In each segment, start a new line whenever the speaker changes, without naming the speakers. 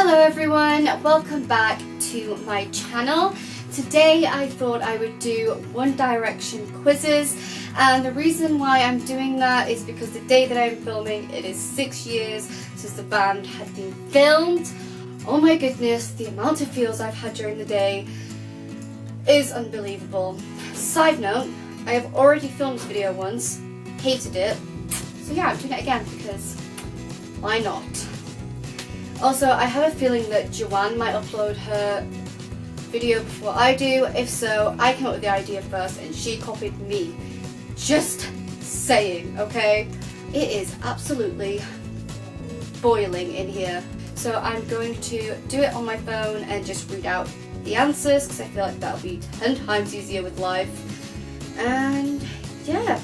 Hello everyone, welcome back to my channel. Today I thought I would do One Direction quizzes, and the reason why I'm doing that is because the day that I'm filming, it is 6 years since the band had been filmed. Oh my goodness, the amount of feels I've had during the day is unbelievable. Side note, I have already filmed this video once, hated it, so yeah, I'm doing it again because why not? Also, I have a feeling that Joanne might upload her video before I do. If so, I came up with the idea first and she copied me. Just saying, okay? It is absolutely boiling in here. So I'm going to do it on my phone and just read out the answers because I feel like that'll be 10 times easier with live. And yeah,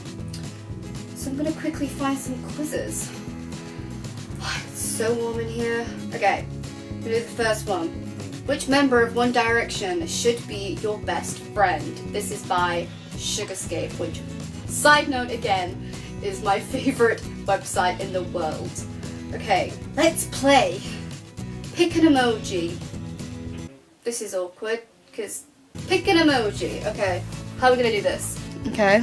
so I'm going to quickly find some quizzes. So warm in here. Okay, I'm gonna do the first one. Which member of One Direction should be your best friend? This is by Sugarscape, which, side note again, is my favorite website in the world. Okay, let's play. Pick an emoji. This is awkward because pick an emoji. Okay, how are we gonna do this? Okay.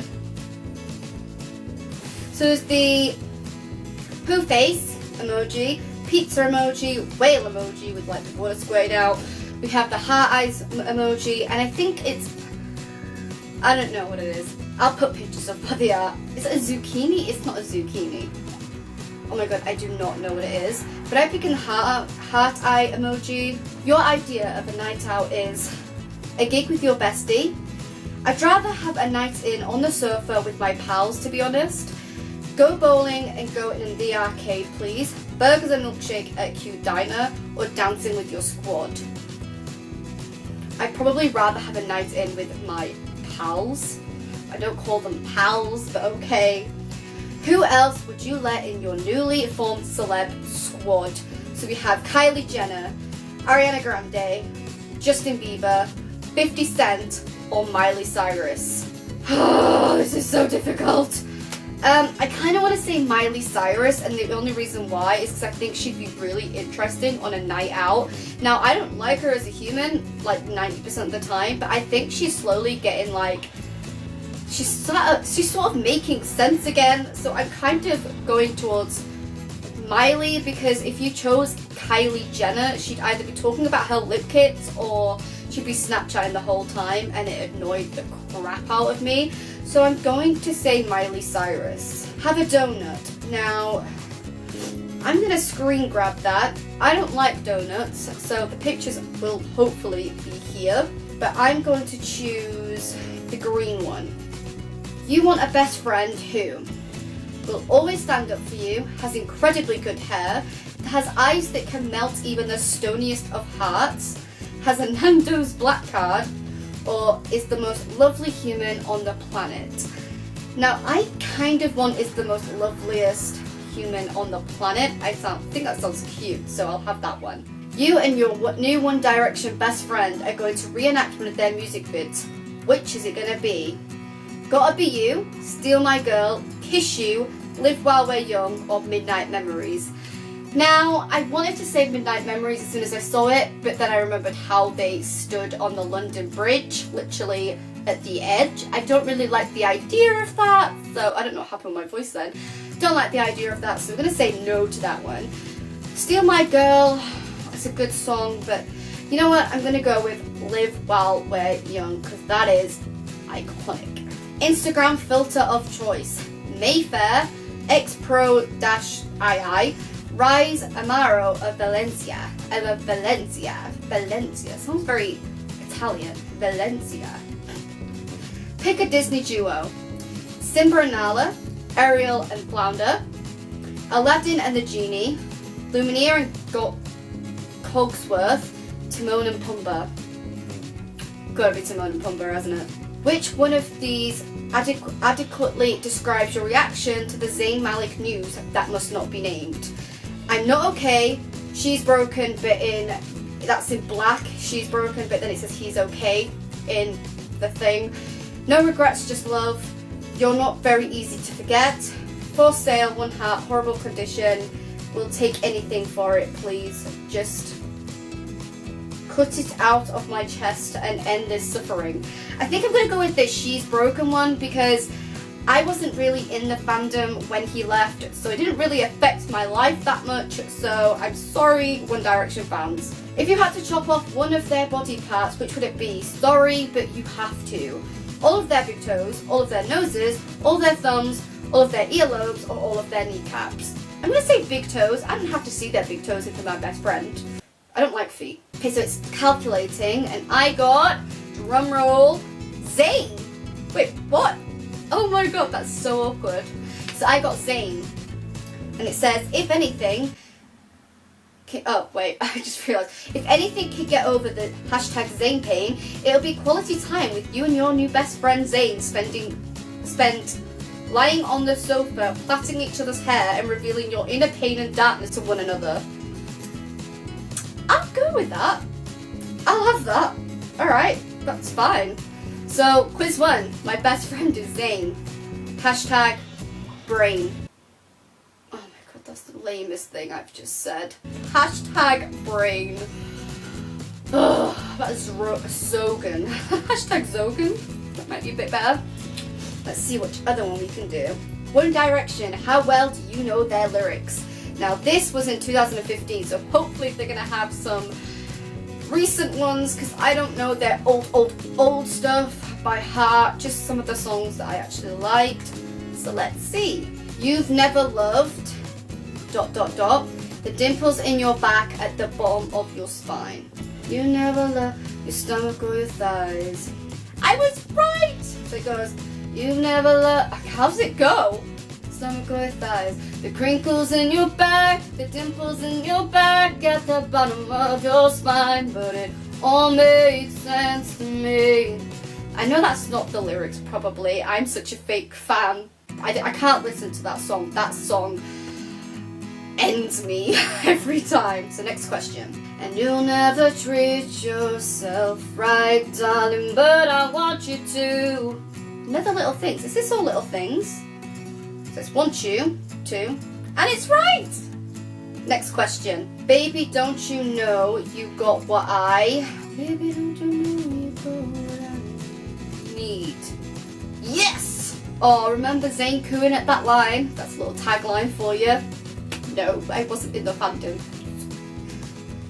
So there's the poo face emoji, pizza emoji, whale emoji with like the water squared out. We have the heart eyes emoji, and I think it's, I don't know what it is. I'll put pictures of what they are. Is it a zucchini? It's not a zucchini. Oh my god, I do not know what it is. But I pick in the heart eye emoji. Your idea of a night out is a gig with your bestie. I'd rather have a night in on the sofa with my pals, to be honest. Go bowling and go in the arcade, please. Burgers and milkshake at Q Diner, or dancing with your squad. I'd probably rather have a night in with my pals. I don't call them pals, but okay. Who else would you let in your newly formed celeb squad? So we have Kylie Jenner, Ariana Grande, Justin Bieber, 50 Cent, or Miley Cyrus. Oh, this is so difficult. I kind of want to say Miley Cyrus, and the only reason why is because I think she'd be really interesting on a night out. Now, I don't like her as a human, like 90% of the time, but I think she's slowly getting like, she's sort of making sense again, so I'm kind of going towards Miley, because if you chose Kylie Jenner, she'd either be talking about her lip kits or she'd be Snapchatting the whole time, and it annoyed the crap out of me. So I'm going to say Miley Cyrus. Have a donut. Now, I'm going to screen grab that. I don't like donuts, so the pictures will hopefully be here. But I'm going to choose the green one. You want a best friend who will always stand up for you, has incredibly good hair, has eyes that can melt even the stoniest of hearts, has a Nando's black card, or is the most lovely human on the planet. Now, I kind of want is the most loveliest human on the planet. I think that sounds cute, so I'll have that one. You and your new One Direction best friend are going to reenact one of their music vids. Which is it going to be? Gotta Be You, Steal My Girl, Kiss You, Live While We're Young, or Midnight Memories. Now, I wanted to say Midnight Memories as soon as I saw it, but then I remembered how they stood on the London Bridge, literally at the edge. I don't really like the idea of that, so I don't know what happened with my voice then. Don't like the idea of that, so I'm going to say no to that one. Steal My Girl, it's a good song, but you know what? I'm going to go with Live While We're Young, because that is iconic. Instagram filter of choice. Mayfair, X-Pro-II, Rise Amaro of Valencia. Valencia. Sounds very Italian. Valencia. Pick a Disney duo. Simba and Nala, Ariel and Flounder, Aladdin and the Genie, Lumiere and Cogsworth, Timon and Pumbaa. Gotta be Timon and Pumbaa, hasn't it? Which one of these adequately describes your reaction to the Zayn Malik news that must not be named? I'm not okay, she's broken, but that's in black, she's broken, but then it says he's okay in the thing. No regrets, just love. You're not very easy to forget. For sale, one heart, horrible condition. We'll take anything for it, please. Just cut it out of my chest and end this suffering. I think I'm going to go with the She's Broken one because I wasn't really in the fandom when he left, so it didn't really affect my life that much, so I'm sorry, One Direction fans. If you had to chop off one of their body parts, which would it be? Sorry, but you have to. All of their big toes, all of their noses, all their thumbs, all of their earlobes, or all of their kneecaps. I'm going to say big toes. I don't have to see their big toes if they're my best friend. I don't like feet. Okay, so it's calculating, and I got, drum roll, Zayn. Wait, what? Oh my god, that's so awkward. So I got Zayn, and it says, if anything, oh wait, I just realised, if anything can get over the hashtag Zayn pain, it'll be quality time with you and your new best friend Zayn spent lying on the sofa, plaiting each other's hair and revealing your inner pain and darkness to one another. I'll go with that. I'll have that. Alright, that's fine. So, quiz 1. My best friend is Zayn. Hashtag brain. Oh my god, that's the lamest thing I've just said. Hashtag brain. Ugh, that is Zogan. Hashtag Zogan. That might be a bit better. Let's see which other one we can do. One Direction. How well do you know their lyrics? Now, this was in 2015, so hopefully they're going to have some recent ones, because I don't know their old stuff by heart, just some of the songs that I actually liked. So let's see. You've never loved ... the dimples in your back at the bottom of your spine. You never loved your stomach or your thighs. I was right! So it goes, you've never loved... How's it go? Stomach or your thighs. The crinkles in your back, the dimples in your back at the bottom of your spine. But it all made sense to me. I know that's not the lyrics, probably. I'm such a fake fan. I can't listen to that song. That song ends me every time. So next question. And you'll never treat yourself right, darling, but I want you to. Another Little Things. Is this all Little Things? So it's want you to. And it's right! Next question. Baby, don't you know you got what I... Baby, don't you know you got what I need? Yes! Oh, remember Zayn cooing at that line? That's a little tagline for you. No, I wasn't in the fandom.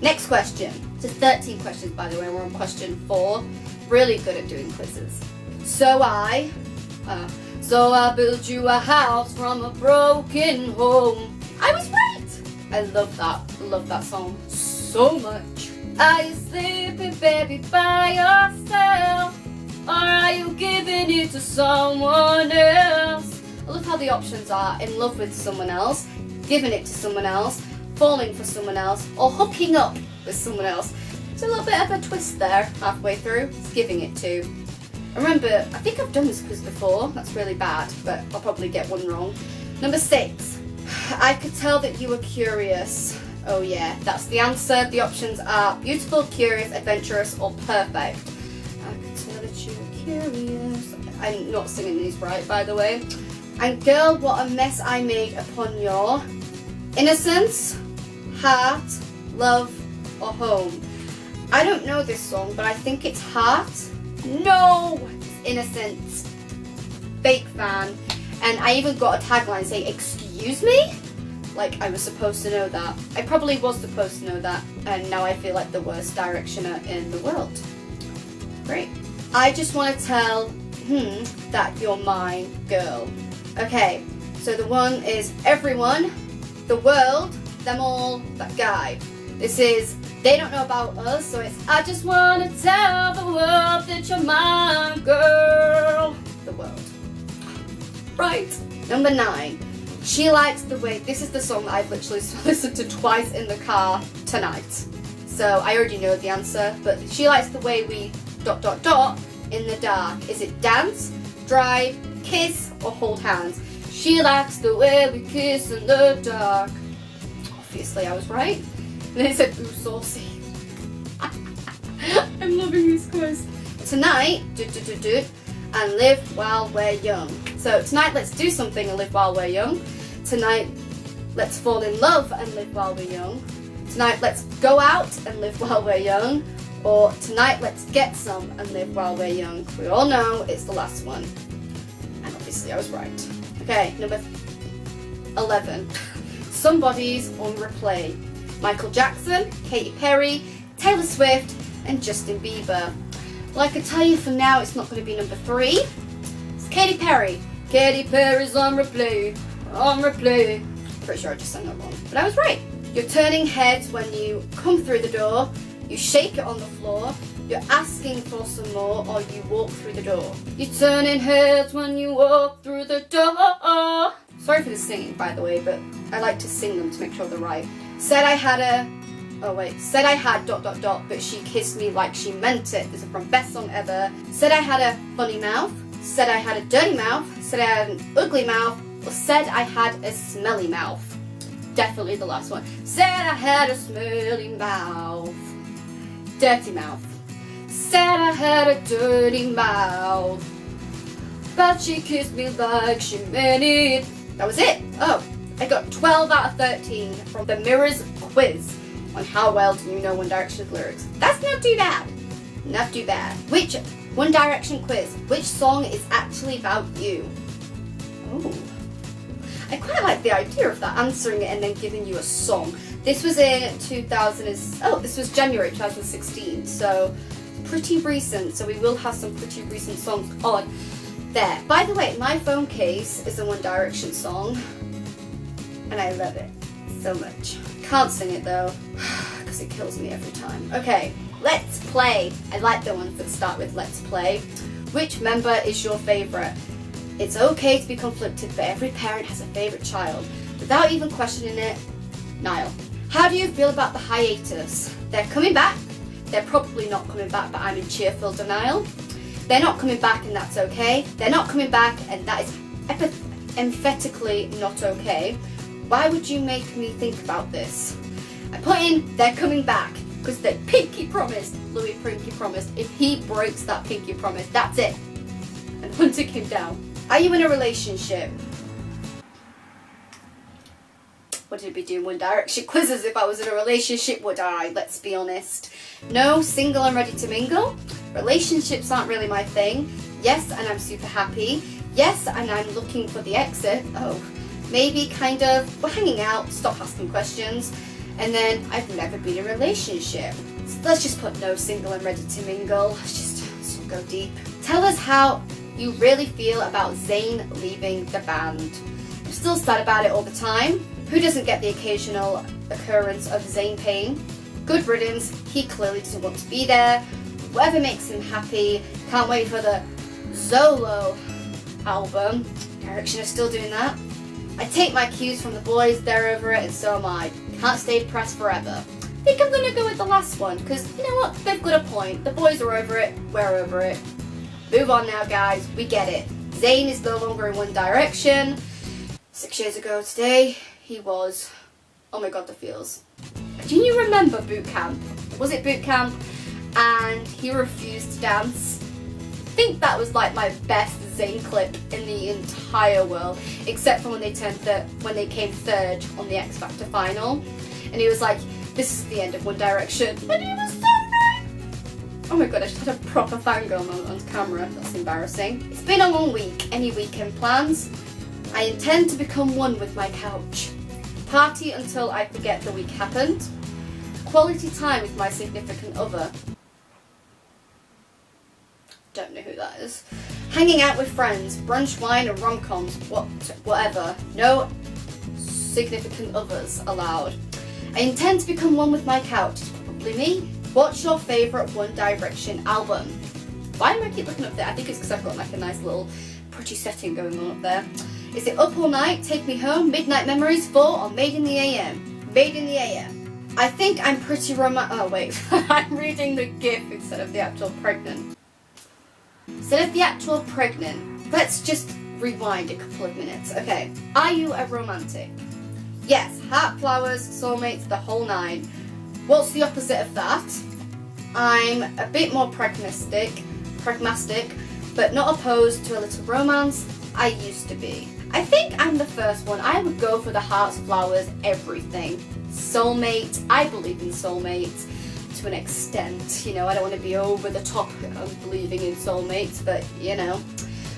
Next question. Just 13 questions, by the way. We're on question 4. Really good at doing quizzes. So I built you a house from a broken home. I was right! I love that. I love that song so much. Are you sleeping, baby, by yourself? Or are you giving it to someone else? I love how the options are in love with someone else, giving it to someone else, falling for someone else, or hooking up with someone else. There's a little bit of a twist there halfway through. It's giving it to. Remember, I think I've done this quiz before. That's really bad, but I'll probably get one wrong. Number 6. I could tell that you were curious. Oh yeah, that's the answer. The options are beautiful, curious, adventurous, or perfect. I could tell that you were curious. I'm not singing these right, by the way. And girl, what a mess I made upon your innocence, heart, love, or home. I don't know this song, but I think it's heart. No! It's innocent. Fake fan. And I even got a tagline saying, excuse me? Like I was supposed to know that. I probably was supposed to know that, and now I feel like the worst Directioner in the world. Great. I just want to tell that you're mine, girl. Okay, so the one is everyone, the world, them all, that guy. This is They Don't Know About Us, so it's I just want to tell the world that you're mine, girl. The world. Right. Number 9. She Likes the Way. This is the song that I've literally listened to twice in the car tonight. So I already know the answer, but she likes the way we ... in the dark. Is it dance, drive, kiss, or hold hands? She likes the way we kiss in the dark. Obviously I was right. And then it said, ooh, saucy. I'm loving this quiz. Tonight, and live while we're young. So tonight, let's do something and live while we're young. Tonight, let's fall in love and live while we're young. Tonight, let's go out and live while we're young. or Tonight Let's Get Some and Live While We're Young. We all know it's the last one. And obviously I was right. Okay, number 11. Somebody's on Replay. Michael Jackson, Katy Perry, Taylor Swift, and Justin Bieber. Well, I can tell you for now it's not going to be number 3. It's Katy Perry. Katy Perry's on replay. On replay. Pretty sure I just sang that wrong, but I was right. You're turning heads when you come through the door. You shake it on the floor. You're asking for some more, or you walk through the door. You're turning heads when you walk through the door. Sorry for the singing, by the way, but I like to sing them to make sure they're right. Said I had but she kissed me like she meant it. This is from Best Song Ever. Said I had a funny mouth. Said I had a dirty mouth. Said I had an ugly mouth. Or said I had a smelly mouth. Definitely the last one. Said I had a smelly mouth. Dirty mouth. Said I had a dirty mouth. But she kissed me like she meant it. That was it. Oh, I got 12 out of 13 from the Mirror's quiz on how well do you know One Direction's lyrics. That's not too bad. Not too bad. Which One Direction quiz? Which song is actually about you? Oh, I quite like the idea of that, answering it and then giving you a song. This was in this was January 2016, so pretty recent. So we will have some pretty recent songs on there. By the way, my phone case is a One Direction song, and I love it so much. Can't sing it though, because it kills me every time. Okay, let's play. I like the ones that start with let's play. Which member is your favourite? It's okay to be conflicted, but every parent has a favourite child. Without even questioning it, Niall. How do you feel about the hiatus? They're coming back. They're probably not coming back, but I'm in cheerful denial. They're not coming back, and that's okay. They're not coming back, and that is emphatically not okay. Why would you make me think about this? I put in they're coming back because they pinky promised. Louis pinky promised. If he breaks that pinky promise, that's it. And Hunter came down. Are you in a relationship? Would I be doing One Direction quizzes if I was in a relationship? Would I? Let's be honest. No, single and ready to mingle. Relationships aren't really my thing. Yes, and I'm super happy. Yes, and I'm looking for the exit. Oh, maybe kind of, we're hanging out, stop asking questions. And then I've never been in a relationship. So let's just put no, single and ready to mingle. Let's just go deep. Tell us how you really feel about Zayn leaving the band. I'm still sad about it all the time. Who doesn't get the occasional occurrence of Zayn pain? Good riddance, he clearly doesn't want to be there. Whatever makes him happy. Can't wait for the Zolo album. Direction is still doing that. I take my cues from the boys, they're over it, and so am I. Can't stay depressed forever. I think I'm gonna go with the last one, because you know what, they've got a point. The boys are over it, we're over it. Move on now, guys, we get it. Zayn is no longer in One Direction. 6 years ago today, he was, oh my god, the feels. Do you remember boot camp? Was it boot camp? And he refused to dance. I think that was like my best Zayn clip in the entire world, except for when they came third on the X Factor final, and he was like, "This is the end of One Direction," and he was so nice. Oh my god, I just had a proper fangirl moment on camera. That's embarrassing. It's been a long week. Any weekend plans? I intend to become one with my couch. Party until I forget the week happened. Quality time with my significant other. Don't know who that is. Hanging out with friends, brunch, wine, and rom-coms, whatever. No significant others allowed. I intend to become one with my couch. It's probably me. What's your favourite One Direction album? Why do I keep looking up there? I think it's because I've got like a nice little pretty setting going on up there. Is it Up All Night, Take Me Home, Midnight Memories, 4, or Made in the AM? Made in the AM. I think I'm pretty oh wait, I'm reading the GIF instead of the actual pregnant. Instead of the actual pregnant, let's just rewind a couple of minutes. Okay, are you a romantic? Yes, heart, flowers, soulmates, the whole nine. What's the opposite of that? I'm a bit more pragmatic, but not opposed to a little romance. I used to be. I think I'm the first one. I would go for the hearts, flowers, everything. Soulmate, I believe in soulmates. to an extent. You know, I don't want to be over the top of believing in soulmates, but you know.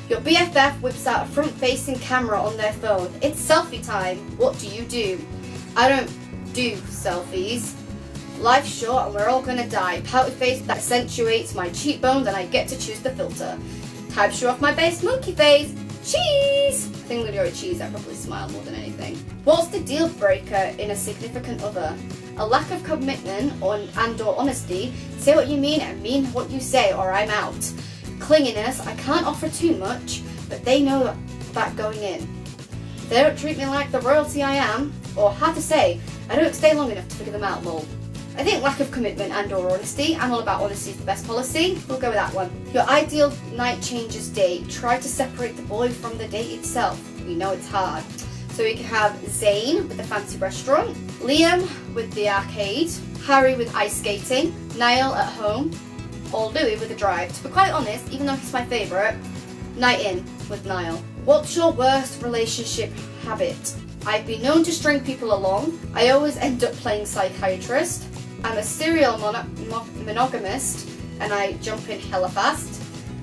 Your BFF whips out a front-facing camera on their phone. It's selfie time. What do? I don't do selfies. Life's short and we're all gonna die. Pouty face that accentuates my cheekbones and I get to choose the filter. Time to show off my base monkey face. Cheese! I think I'm gonna go with cheese. I probably smile more than anything. What's the deal breaker in a significant other? A lack of commitment and/or honesty. Say what you mean and mean what you say or I'm out. Clinginess. I can't offer too much, but they know that going in. They don't treat me like the royalty I am, or how to say, I don't stay long enough to figure them out, lol. I think lack of commitment and/or honesty. I'm all about honesty is the best policy. We'll go with that one. Your ideal night changes date. Try to separate the boy from the date itself. We know it's hard. So we can have Zane with the fancy restaurant, Liam with the arcade, Harry with ice skating, Niall at home, or Louis with a drive. To be quite honest, even though he's my favourite, night in with Niall. What's your worst relationship habit? I've been known to string people along. I always end up playing psychiatrist. I'm a serial monogamist and I jump in hella fast.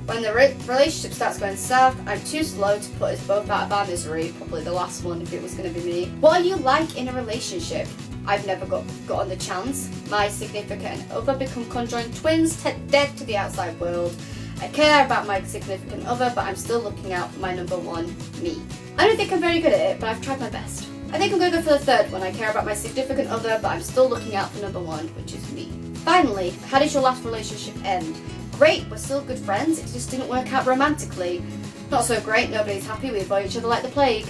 When the relationship starts going south, I'm too slow to put us both out of our misery. Probably the last one if it was going to be me. What are you like in a relationship? I've never gotten the chance. My significant other become conjoined twins, dead to the outside world. I care about my significant other, but I'm still looking out for my number one, me. I don't think I'm very good at it, but I've tried my best. I think I'm going to go for the third one. I care about my significant other, but I'm still looking out for number one, which is me. Finally, how did your last relationship end? Great, we're still good friends, it just didn't work out romantically. Not so great, nobody's happy, we avoid each other like the plague.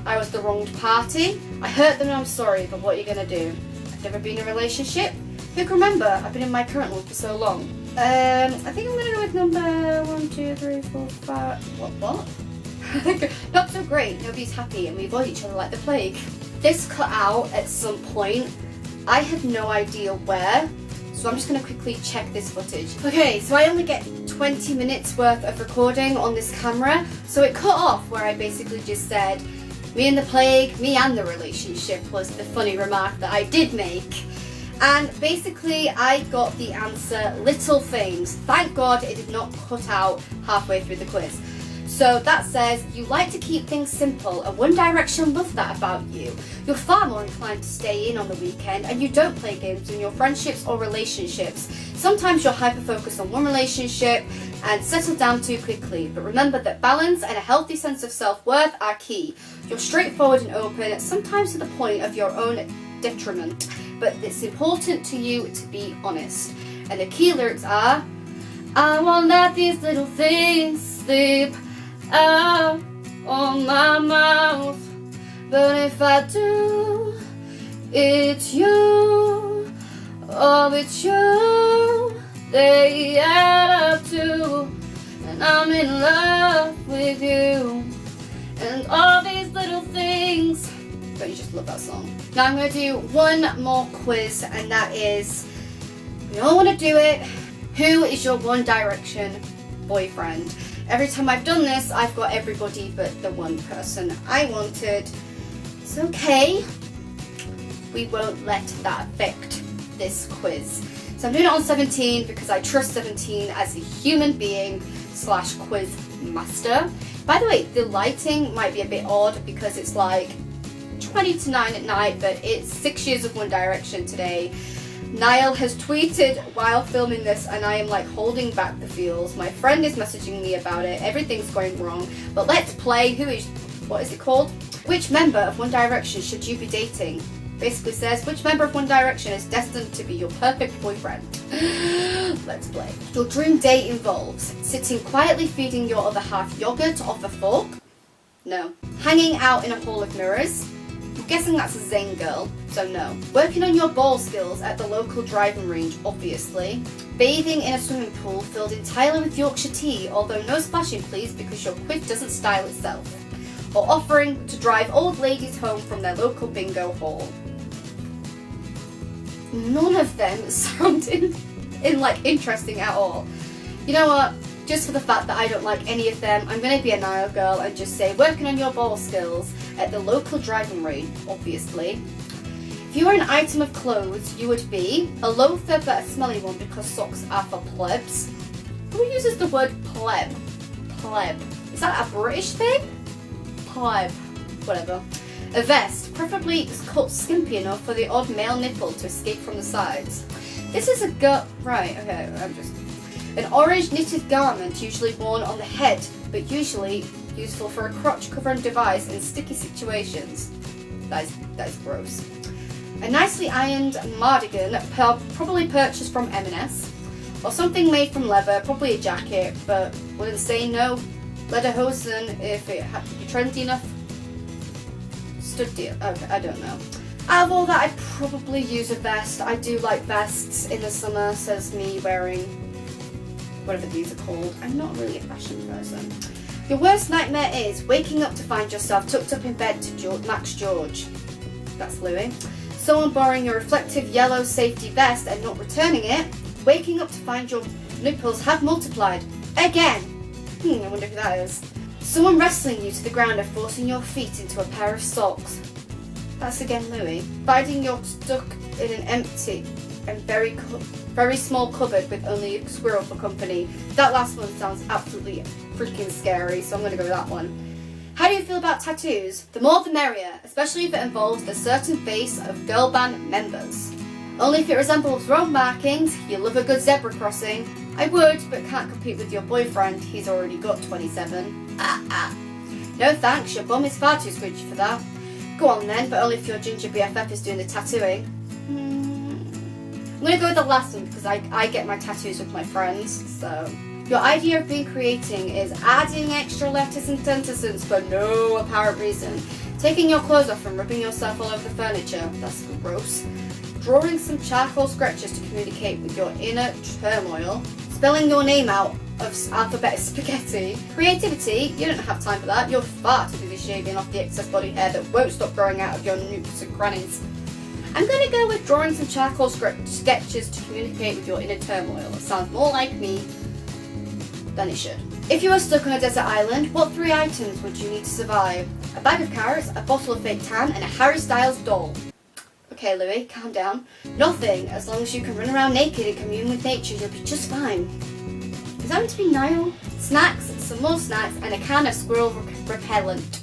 I was the wronged party. I hurt them and I'm sorry, but what are you going to do? I've never been in a relationship. Who can remember? I've been in my current one for so long. I think I'm going to go with number 1, 2, 3, 4, 5... What? Not so great, nobody's happy and we avoid each other like the plague. This cut out at some point. I have no idea where, so I'm just going to quickly check this footage. Okay, so I only get 20 minutes worth of recording on this camera, so it cut off where I basically just said, me and the plague, me and the relationship was the funny remark that I did make. And basically I got the answer, little things. Thank God it did not cut out halfway through the quiz. So that says, you like to keep things simple and One Direction love that about you. You're far more inclined to stay in on the weekend and you don't play games in your friendships or relationships. Sometimes you're hyper-focused on one relationship and settle down too quickly, but remember that balance and a healthy sense of self-worth are key. You're straightforward and open, sometimes to the point of your own detriment, but it's important to you to be honest. And the key lyrics are, I won't let these little things slip out on my mouth, but if I do, it's you, oh it's you, they add up to, and I'm in love with you, and all these little things. Don't you just love that song? Now I'm going to do one more quiz, and that is, we all want to do it, who is your One Direction boyfriend? Every time I've done this, I've got everybody but the one person I wanted. It's okay. We won't let that affect this quiz. So I'm doing it on 17 because I trust 17 as a human being / quiz master. By the way, the lighting might be a bit odd because it's like 20 to 9 at night, but it's 6 years of One Direction today. Niall has tweeted while filming this and I am like holding back the feels. My friend is messaging me about it. Everything's going wrong. But let's play. What is it called? Which member of One Direction should you be dating? Basically says, which member of One Direction is destined to be your perfect boyfriend? Let's play. Your dream date involves sitting quietly feeding your other half yogurt off a fork? No. Hanging out in a hall of mirrors? I'm guessing that's a Zayn girl, so no. Working on your ball skills at the local driving range, obviously. Bathing in a swimming pool filled entirely with Yorkshire tea, although no splashing please because your quiff doesn't style itself. Or offering to drive old ladies home from their local bingo hall. None of them sounded interesting at all. You know what? Just for the fact that I don't like any of them, I'm going to be a Niall girl and just say working on your ball skills at the local driving range, obviously. If If you were an item of clothes, you would be a loafer but a smelly one because socks are for plebs. Who uses the word pleb? Pleb. Is that a British thing? Pleb. Whatever. A vest, preferably cut skimpy enough for the odd male nipple to escape from the sides. This is a right, okay, an orange knitted garment usually worn on the head, but usually useful for a crotch covering device in sticky situations. That is gross. A nicely ironed mardigan, probably purchased from M&S, or something made from leather, probably a jacket, but wouldn't say no. Lederhosen if it had to be trendy enough. Stud deal. Okay, I don't know. Out of all that, I'd probably use a vest. I do like vests in the summer, says me wearing whatever these are called. I'm not really a fashion person. Your worst nightmare is waking up to find yourself tucked up in bed to Max George. That's Louis. Someone borrowing your reflective yellow safety vest and not returning it. Waking up to find your nipples have multiplied. Again. I wonder who that is. Someone wrestling you to the ground and forcing your feet into a pair of socks. That's again Louis. Finding you're stuck in an empty and very small cupboard with only a squirrel for company. That last one sounds absolutely freaking scary, so I'm going to go with that one. How do you feel about tattoos? The more the merrier, especially if it involves a certain face of girl band members. Only if it resembles road markings. You love a good zebra crossing. I would, but can't compete with your boyfriend. He's already got 27. No thanks, your bum is far too squidgy for that. Go on then, but only if your ginger BFF is doing the tattooing. I'm going to go with the last one because I get my tattoos with my friends, so. Your idea of being creating is adding extra letters and sentences for no apparent reason. Taking your clothes off and rubbing yourself all over the furniture. That's gross. Drawing some charcoal scratches to communicate with your inner turmoil. Spelling your name out of alphabetic spaghetti. Creativity, you don't have time for that. You're far too busy shaving off the excess body hair that won't stop growing out of your nooks and crannies. I'm going to go with drawing some charcoal sketches to communicate with your inner turmoil. It sounds more like me than it should. If you were stuck on a desert island, what 3 items would you need to survive? A bag of carrots, a bottle of fake tan, and a Harry Styles doll. Okay, Louis, calm down. Nothing, as long as you can run around naked and commune with nature, you'll be just fine. Is that meant to be Niall? Snacks, some more snacks, and a can of squirrel repellent.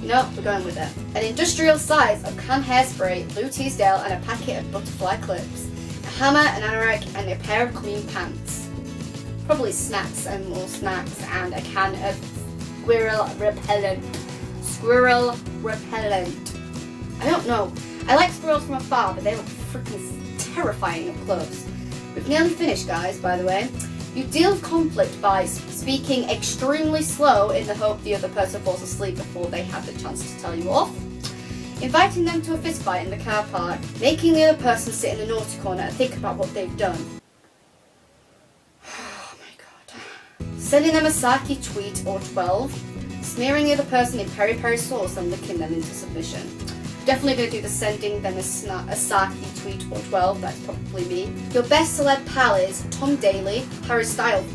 No, we're going with it. An industrial size of canned hairspray, Lou Teasdale, and a packet of butterfly clips. A hammer, an anorak, and a pair of clean pants. Probably snacks and more snacks, and a can of squirrel repellent. Squirrel repellent. I don't know. I like squirrels from afar, but they look freaking terrifying up close. We've nearly finished, guys, by the way. You deal with conflict by speaking extremely slow in the hope the other person falls asleep before they have the chance to tell you off. Inviting them to a fist fight in the car park. Making the other person sit in the naughty corner and think about what they've done. Oh my god. Sending them a sarky tweet or 12. Smearing the other person in peri-peri sauce and licking them into submission. Definitely going to do the sending them a sarky tweet or 12, that's probably me. Your best celeb pal is Tom Daley, Harry Styles,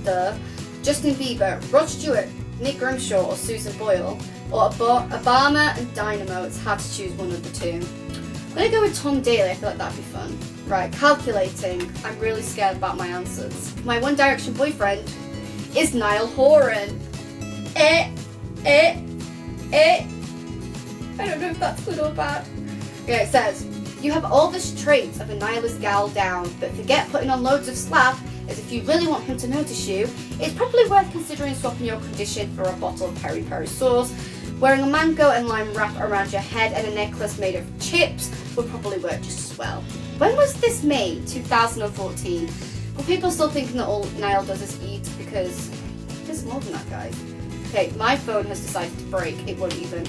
Justin Bieber, Rod Stewart, Nick Grimshaw or Susan Boyle, or Obama and Dynamo. It's hard to choose one of the two. I'm going to go with Tom Daley, I feel like that'd be fun. Right, calculating. I'm really scared about my answers. My One Direction boyfriend is Niall Horan. I don't know if that's good or bad. Yeah, it says, you have all the traits of a nihilist gal down, but forget putting on loads of slap, as if you really want him to notice you, it's probably worth considering swapping your condition for a bottle of peri-peri sauce. Wearing a mango and lime wrap around your head and a necklace made of chips would probably work just as well. When was this made? 2014. Well, people still thinking that all Niall does is eat, because there's more than that, guys. Okay, my phone has decided to break. It won't even.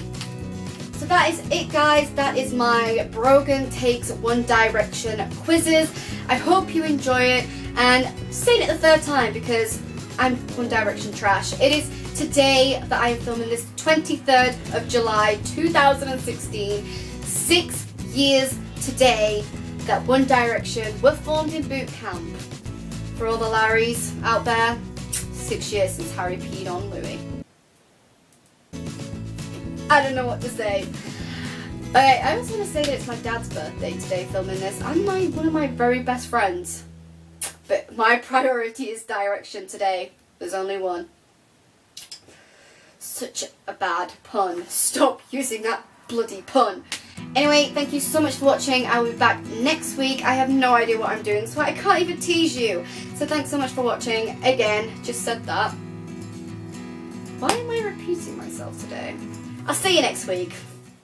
So that is it, guys. That is my Brogan Takes One Direction quizzes. I hope you enjoy it, and saying it the 3rd time because I'm One Direction trash. It is today that I am filming this, 23rd of July 2016. 6 years today that One Direction were formed in boot camp. For all the Larrys out there, 6 years since Harry peed on Louis. I don't know what to say. Okay, I was going to say that it's my dad's birthday today filming this. I'm one of my very best friends. But my priority is direction today. There's only one. Such a bad pun. Stop using that bloody pun. Anyway, thank you so much for watching. I'll be back next week. I have no idea what I'm doing, so I can't even tease you. So thanks so much for watching. Again, just said that. Why am I repeating myself today? I'll see you next week.